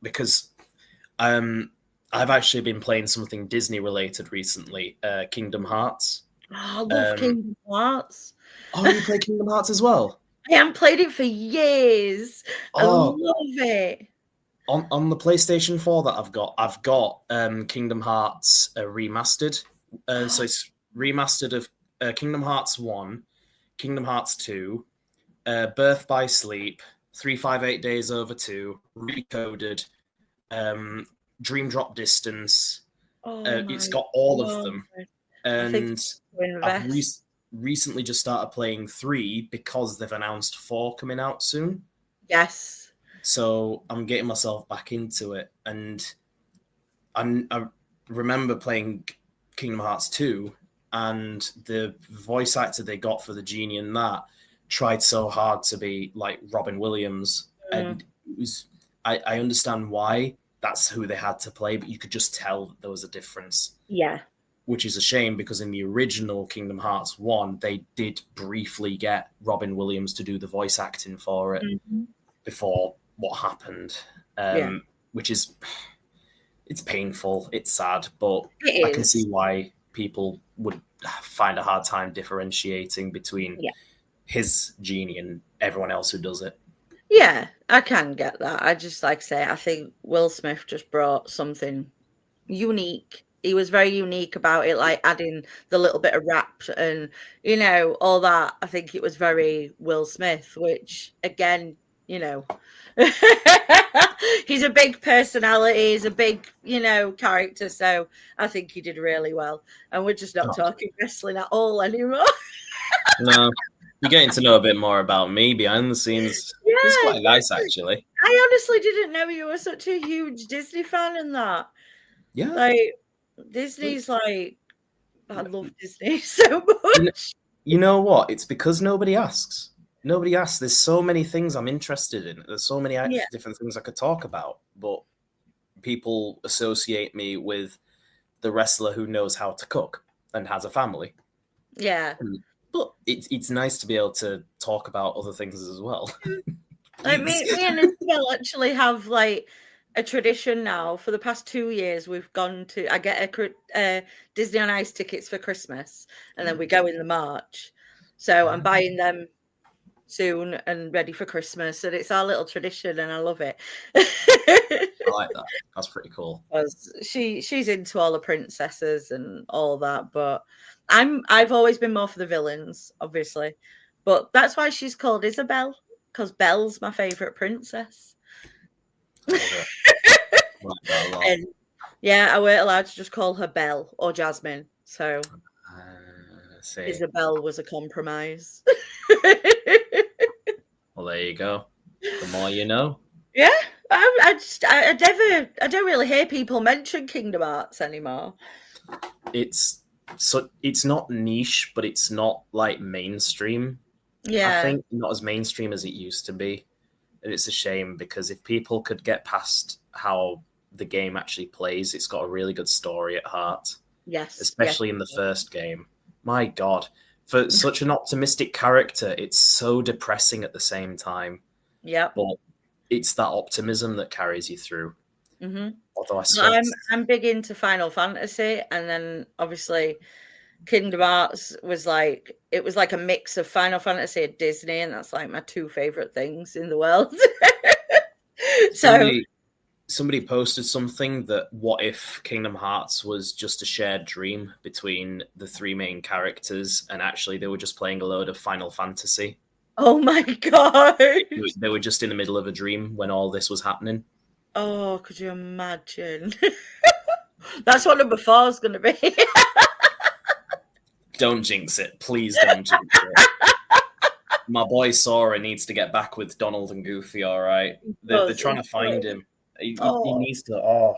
[SPEAKER 3] because I've actually been playing something Disney related recently, Kingdom Hearts.
[SPEAKER 2] I love Kingdom Hearts.
[SPEAKER 3] Oh, you play Kingdom Hearts as well?
[SPEAKER 2] I haven't played it for years. I love it.
[SPEAKER 3] On the PlayStation 4 that I've got Kingdom Hearts remastered. So it's remastered of Kingdom Hearts 1, Kingdom Hearts 2, Birth by Sleep, 358 Days Over 2, Recoded, Dream Drop Distance. It's got all of them. And I've recently just started playing 3 because they've announced 4 coming out soon.
[SPEAKER 2] Yes.
[SPEAKER 3] So I'm getting myself back into it. And I remember playing Kingdom Hearts 2, and the voice actor they got for the genie in that tried so hard to be like Robin Williams. And it was, I understand why that's who they had to play, but you could just tell that there was a difference.
[SPEAKER 2] Yeah.
[SPEAKER 3] Which is a shame because in the original Kingdom Hearts 1, they did briefly get Robin Williams to do the voice acting for it before what happened, which is, it's painful, it's sad, but I can see why people would find a hard time differentiating between his genie and everyone else who does it.
[SPEAKER 2] Yeah, I can get that. I just, like I say, I think Will Smith just brought something unique he was very unique about it, like adding the little bit of rap and, you know, all that. I think it was very Will Smith, which again, you know, he's a big personality, he's a big, you know, character. So I think he did really well. And we're just not talking wrestling at all anymore.
[SPEAKER 3] No, you're getting to know a bit more about me behind the scenes.
[SPEAKER 2] Yeah,
[SPEAKER 3] it's quite nice, actually.
[SPEAKER 2] I honestly didn't know you were such a huge Disney fan and that.
[SPEAKER 3] Yeah.
[SPEAKER 2] Like, Disney's like, I love Disney so much.
[SPEAKER 3] You know what? It's because nobody asks. Nobody asks. There's so many things I'm interested in. There's so many different things I could talk about, but people associate me with the wrestler who knows how to cook and has a family.
[SPEAKER 2] Yeah.
[SPEAKER 3] But it's nice to be able to talk about other things as well.
[SPEAKER 2] Like me and Isabel actually have like a tradition now. For the past 2 years, we've gone to. I get a Disney on Ice tickets for Christmas, and then we go in the March. So I'm buying them soon and ready for Christmas, and it's our little tradition, and I love it.
[SPEAKER 3] I like that. That's pretty cool.
[SPEAKER 2] She's into all the princesses and all that, but I've always been more for the villains, obviously. But that's why she's called Isabel, because Belle's my favorite princess. And yeah, I weren't allowed to just call her Belle or Jasmine, so Isabel was a compromise.
[SPEAKER 3] Well, there you go. The more you know.
[SPEAKER 2] Yeah, I don't really hear people mention Kingdom Hearts anymore.
[SPEAKER 3] It's not niche, but it's not like mainstream.
[SPEAKER 2] Yeah,
[SPEAKER 3] I think not as mainstream as it used to be. And it's a shame because if people could get past how the game actually plays, it's got a really good story at heart.
[SPEAKER 2] Yes,
[SPEAKER 3] especially in the first game. My God, for such an optimistic character, it's so depressing at the same time.
[SPEAKER 2] Yeah,
[SPEAKER 3] but it's that optimism that carries you through.
[SPEAKER 2] Mm-hmm.
[SPEAKER 3] Although I swear,
[SPEAKER 2] I'm big into Final Fantasy, and then obviously Kingdom Hearts was like a mix of Final Fantasy and Disney, and that's like my two favorite things in the world.
[SPEAKER 3] Somebody posted something that what if Kingdom Hearts was just a shared dream between the three main characters, and actually they were just playing a load of Final Fantasy.
[SPEAKER 2] Oh my God!
[SPEAKER 3] They were just in the middle of a dream when all this was happening.
[SPEAKER 2] Oh, could you imagine? That's what number 4 is going to be.
[SPEAKER 3] Don't jinx it. Please don't jinx it. My boy Sora needs to get back with Donald and Goofy, all right? They're trying to find him. He needs to...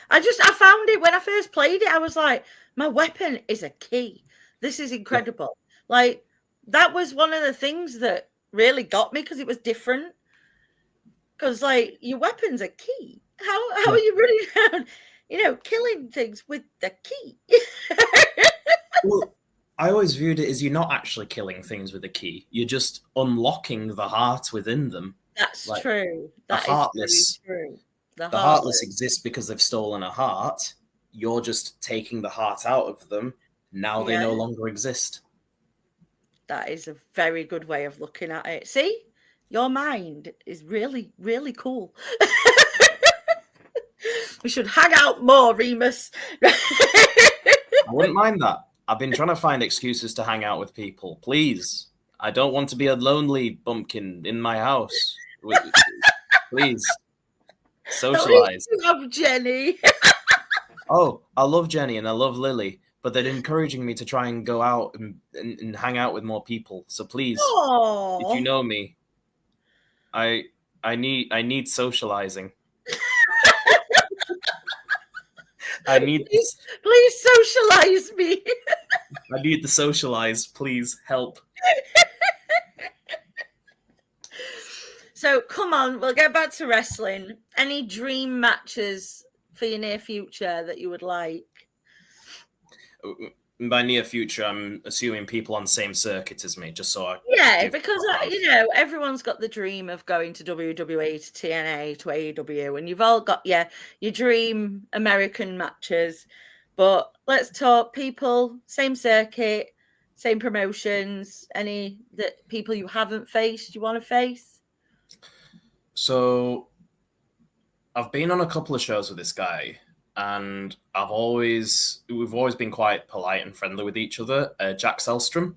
[SPEAKER 2] I found it when I first played it. I was like, my weapon is a key. This is incredible. Yeah. Like, that was one of the things that really got me because it was different. Because, like, your weapon's a key. How are you running around, killing things with the key?
[SPEAKER 3] Well, I always viewed it as you're not actually killing things with a key. You're just unlocking the heart within them.
[SPEAKER 2] That's true. That
[SPEAKER 3] is
[SPEAKER 2] very true.
[SPEAKER 3] The heartless exist because they've stolen a heart. You're just taking the heart out of them. Now they no longer exist.
[SPEAKER 2] That is a very good way of looking at it. See? Your mind is really, really cool. We should hang out more, Remus.
[SPEAKER 3] I wouldn't mind that. I've been trying to find excuses to hang out with people. Please. I don't want to be a lonely bumpkin in my house. Please. Socialize.
[SPEAKER 2] You love Jenny.
[SPEAKER 3] Oh, I love Jenny and I love Lily, but they're encouraging me to try and go out and hang out with more people. So please, if you know me, I need socializing.
[SPEAKER 2] Please socialize me.
[SPEAKER 3] I need to socialize. Please help.
[SPEAKER 2] So come on, we'll get back to wrestling. Any dream matches for your near future that you would like?
[SPEAKER 3] By near future, I'm assuming people on the same circuit as me, just so I...
[SPEAKER 2] Yeah, because, everyone's got the dream of going to WWE, to TNA, to AEW, and you've all got, your dream American matches. But let's talk people, same circuit, same promotions, any that people you haven't faced, you want to face?
[SPEAKER 3] So, I've been on a couple of shows with this guy. and we've always been quite polite and friendly with each other. Jack Selstrom.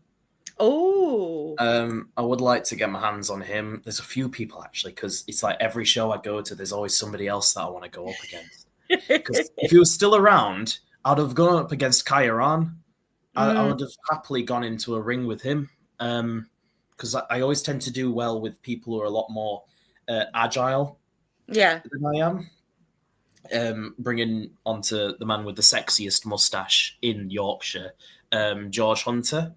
[SPEAKER 2] Oh.
[SPEAKER 3] I would like to get my hands on him. There's a few people actually, because it's like every show I go to, there's always somebody else that I want to go up against. Because if he was still around, I'd have gone up against Kai Iran. I would have happily gone into a ring with him. Because I always tend to do well with people who are a lot more agile
[SPEAKER 2] Yeah.
[SPEAKER 3] than I am. Bringing onto the man with the sexiest mustache in Yorkshire, George Hunter.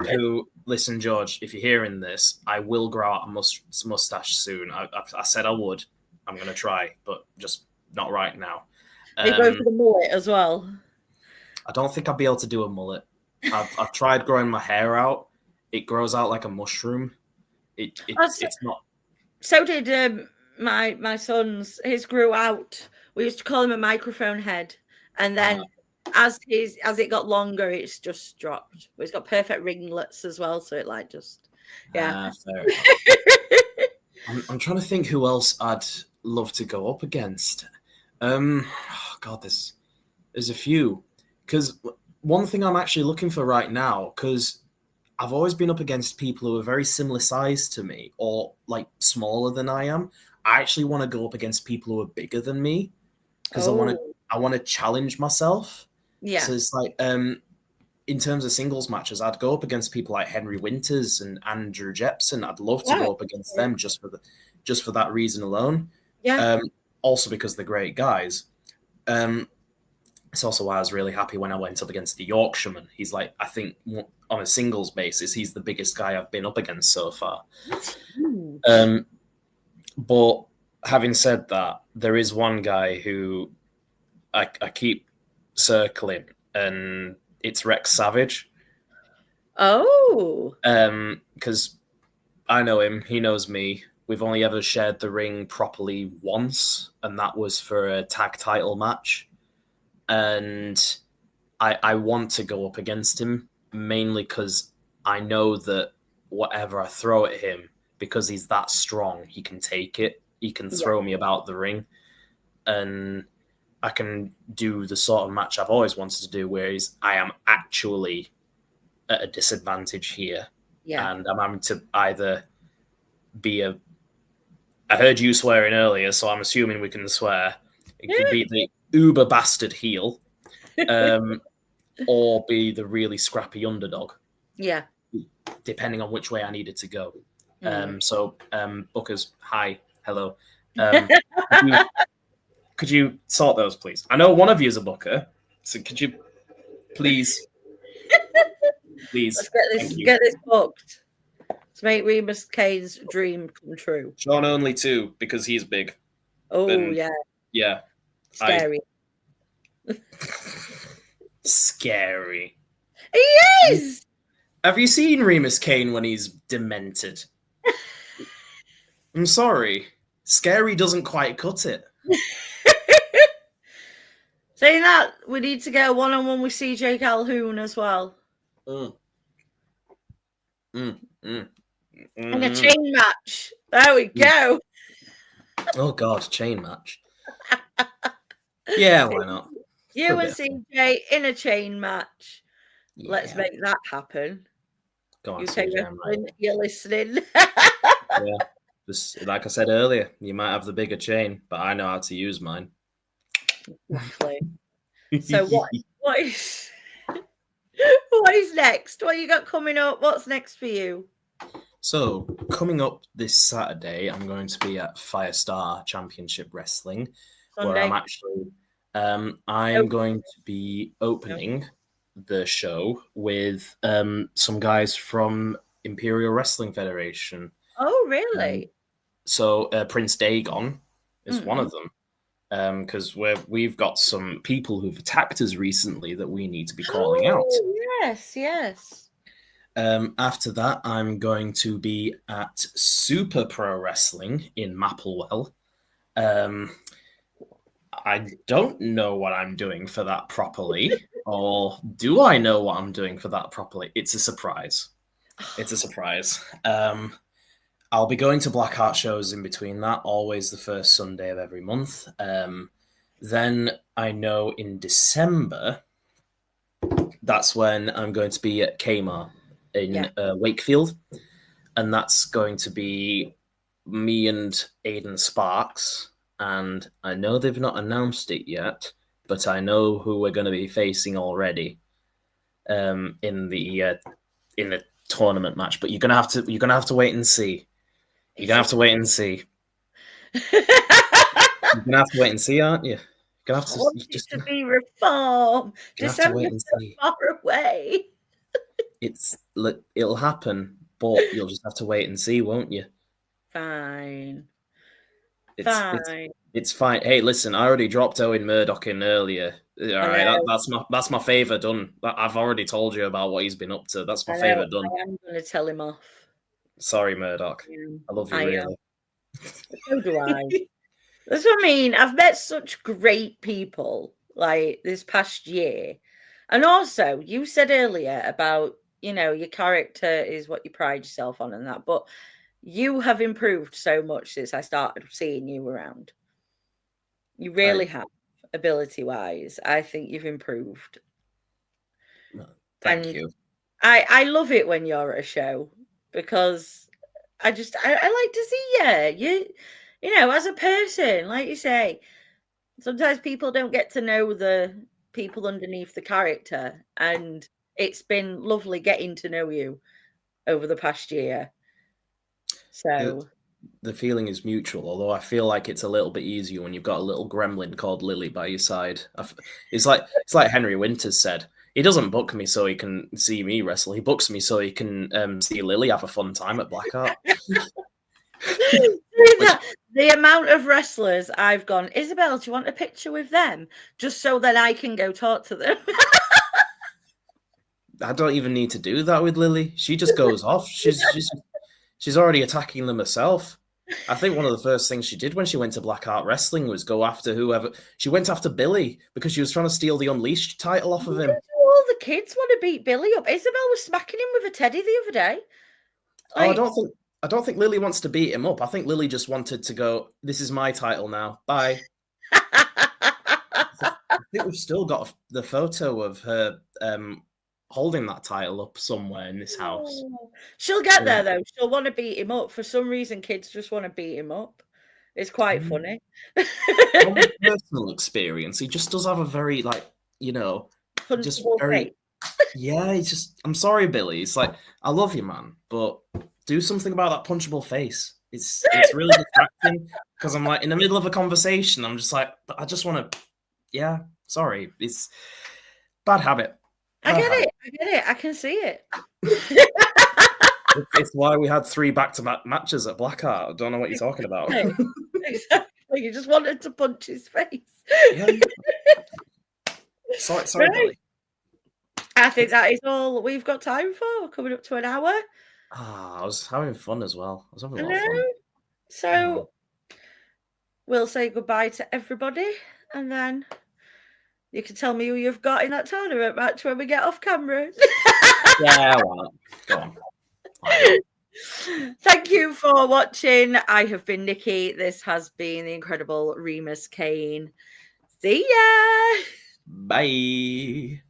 [SPEAKER 3] Who, listen, George, if you're hearing this, I will grow out a mustache soon. I said I would. I'm going to try, but just not right now.
[SPEAKER 2] They go for the mullet as well.
[SPEAKER 3] I don't think I'd be able to do a mullet. I've tried growing my hair out. It grows out like a mushroom. It's not.
[SPEAKER 2] So did my son's. His grew out. We used to call him a microphone head, and then as it got longer, it's just dropped. But it's got perfect ringlets as well, so it like just
[SPEAKER 3] fair I'm trying to think who else I'd love to go up against. God, there's a few. Because one thing I'm actually looking for right now, because I've always been up against people who are very similar size to me or like smaller than I am. I actually want to go up against people who are bigger than me because I want to challenge myself.
[SPEAKER 2] Yeah.
[SPEAKER 3] So it's like in terms of singles matches, I'd go up against people like Henry Winters and Andrew Jepson. I'd love to go up against them just for that reason alone.
[SPEAKER 2] Yeah.
[SPEAKER 3] Also because they're great guys. It's also why I was really happy when I went up against the Yorkshireman. He's like, I think on a singles basis, he's the biggest guy I've been up against so far. But having said that, there is one guy who I keep circling, and it's Rex Savage.
[SPEAKER 2] Oh.
[SPEAKER 3] Because I know him, he knows me. We've only ever shared the ring properly once, and that was for a tag title match. And I want to go up against him, mainly because I know that whatever I throw at him, because he's that strong, he can take it. He can throw me about the ring. And I can do the sort of match I've always wanted to do, where I am actually at a disadvantage here.
[SPEAKER 2] Yeah.
[SPEAKER 3] And I'm having to either be I heard you swearing earlier, so I'm assuming we can swear. It could be the uber bastard heel, or be the really scrappy underdog.
[SPEAKER 2] Yeah.
[SPEAKER 3] Depending on which way I needed to go. So, Bookers, hi, hello. Could you sort those, please? I know one of you is a booker, so could you please?
[SPEAKER 2] Let's get this booked. Let's make Remus Caine's dream come true.
[SPEAKER 3] Sean only 2 because he's big.
[SPEAKER 2] Oh,
[SPEAKER 3] And,
[SPEAKER 2] yeah.
[SPEAKER 3] Yeah.
[SPEAKER 2] Scary.
[SPEAKER 3] Scary.
[SPEAKER 2] He is!
[SPEAKER 3] Have you seen Remus Caine when he's demented? I'm sorry. Scary doesn't quite cut it.
[SPEAKER 2] Saying that, we need to get a one-on-one with CJ Calhoun as well. And a chain match. There we go.
[SPEAKER 3] Oh, God, chain match. Yeah, why not?
[SPEAKER 2] You and CJ in a chain match.
[SPEAKER 3] Yeah.
[SPEAKER 2] Let's make that happen.
[SPEAKER 3] Go on,
[SPEAKER 2] UK
[SPEAKER 3] CJ,
[SPEAKER 2] Wrestling, you're listening.
[SPEAKER 3] Yeah. Just like I said earlier, you might have the bigger chain, but I know how to use mine.
[SPEAKER 2] Exactly. So what is next? What you got coming up? What's next for you?
[SPEAKER 3] So, coming up this Saturday, I'm going to be at Firestar Championship Wrestling,
[SPEAKER 2] Sunday.
[SPEAKER 3] where I'm actually I'm going to be opening the show with some guys from Imperial Wrestling Federation.
[SPEAKER 2] Oh, really?
[SPEAKER 3] So Prince Dagon is one of them, because we've got some people who've attacked us recently that we need to be calling out.
[SPEAKER 2] Yes.
[SPEAKER 3] After that, I'm going to be at Super Pro Wrestling in Mapplewell. I don't know what I'm doing for that properly, or do I know what I'm doing for that properly? It's a surprise. I'll be going to Blackheart shows in between that, always the first Sunday of every month. Then I know in December, that's when I'm going to be at Kmart in Wakefield. And that's going to be me and Aidan Sparx. And I know they've not announced it yet, but I know who we're going to be facing already in the tournament match. But you're gonna have to wait and see. You're gonna have to wait and see. You're gonna have to wait and see, aren't you? You're gonna have to
[SPEAKER 2] I want it to be reform. December's so far away.
[SPEAKER 3] It'll happen, but you'll just have to wait and see, won't you?
[SPEAKER 2] Fine.
[SPEAKER 3] It's fine. Hey, listen, I already dropped Owen Murdoch in earlier. All right, that's my favour done. I've already told you about what he's been up to. That's my favour done.
[SPEAKER 2] I am going to tell him off.
[SPEAKER 3] Sorry, Murdoch. I love you really.
[SPEAKER 2] So do I. That's what I mean. I've met such great people like this past year. And also, you said earlier about, your character is what you pride yourself on and that, but you have improved so much since I started seeing you around. You really have, ability-wise. I think you've improved.
[SPEAKER 3] Thank you.
[SPEAKER 2] I love it when you're at a show because I like to see you. You as a person, like you say, sometimes people don't get to know the people underneath the character, and it's been lovely getting to know you over the past year. So
[SPEAKER 3] the feeling is mutual, although I feel like it's a little bit easier when you've got a little gremlin called Lily by your side. It's like Henry Winters said. He doesn't book me so he can see me wrestle. He books me so he can see Lily have a fun time at Blackheart.
[SPEAKER 2] The amount of wrestlers I've gone, Isabel, do you want a picture with them? Just so that I can go talk to them.
[SPEAKER 3] I don't even need to do that with Lily. She just goes off. She's already attacking them herself. I think one of the first things she did when she went to Blackheart Wrestling was go after whoever. She went after Billy because she was trying to steal the Unleashed title off of him.
[SPEAKER 2] All the kids want to beat Billy up. Isabel was smacking him with a teddy the other day.
[SPEAKER 3] I don't think Lily wants to beat him up. I think Lily just wanted to go, this is my title now. Bye. I think we've still got the photo of her holding that title up somewhere in this house.
[SPEAKER 2] She'll get there, though. She'll want to beat him up. For some reason, kids just want to beat him up. It's quite funny.
[SPEAKER 3] From personal experience, he just does have a very, just very... Yeah, it's just... I'm sorry, Billy. It's like, I love you, man, but do something about that punchable face. It's really distracting because I'm like in the middle of a conversation. I'm just like, I just want to... Yeah, sorry. It's bad habit.
[SPEAKER 2] I get it. I can see it.
[SPEAKER 3] It's why we had 3 back-to-back matches at Blackheart. I don't know what you're talking about.
[SPEAKER 2] Exactly. You just wanted to punch his face.
[SPEAKER 3] Yeah. Sorry, Billy.
[SPEAKER 2] I think that is all we've got time for. We're coming up to an hour.
[SPEAKER 3] I was having fun as well. I was having a lot of fun.
[SPEAKER 2] So we'll say goodbye to everybody, and then you can tell me who you've got in that tournament match when we get off camera.
[SPEAKER 3] Yeah, well, go on.
[SPEAKER 2] Thank you for watching. I have been Nikki. This has been the incredible Remus Caine. See ya.
[SPEAKER 3] Bye.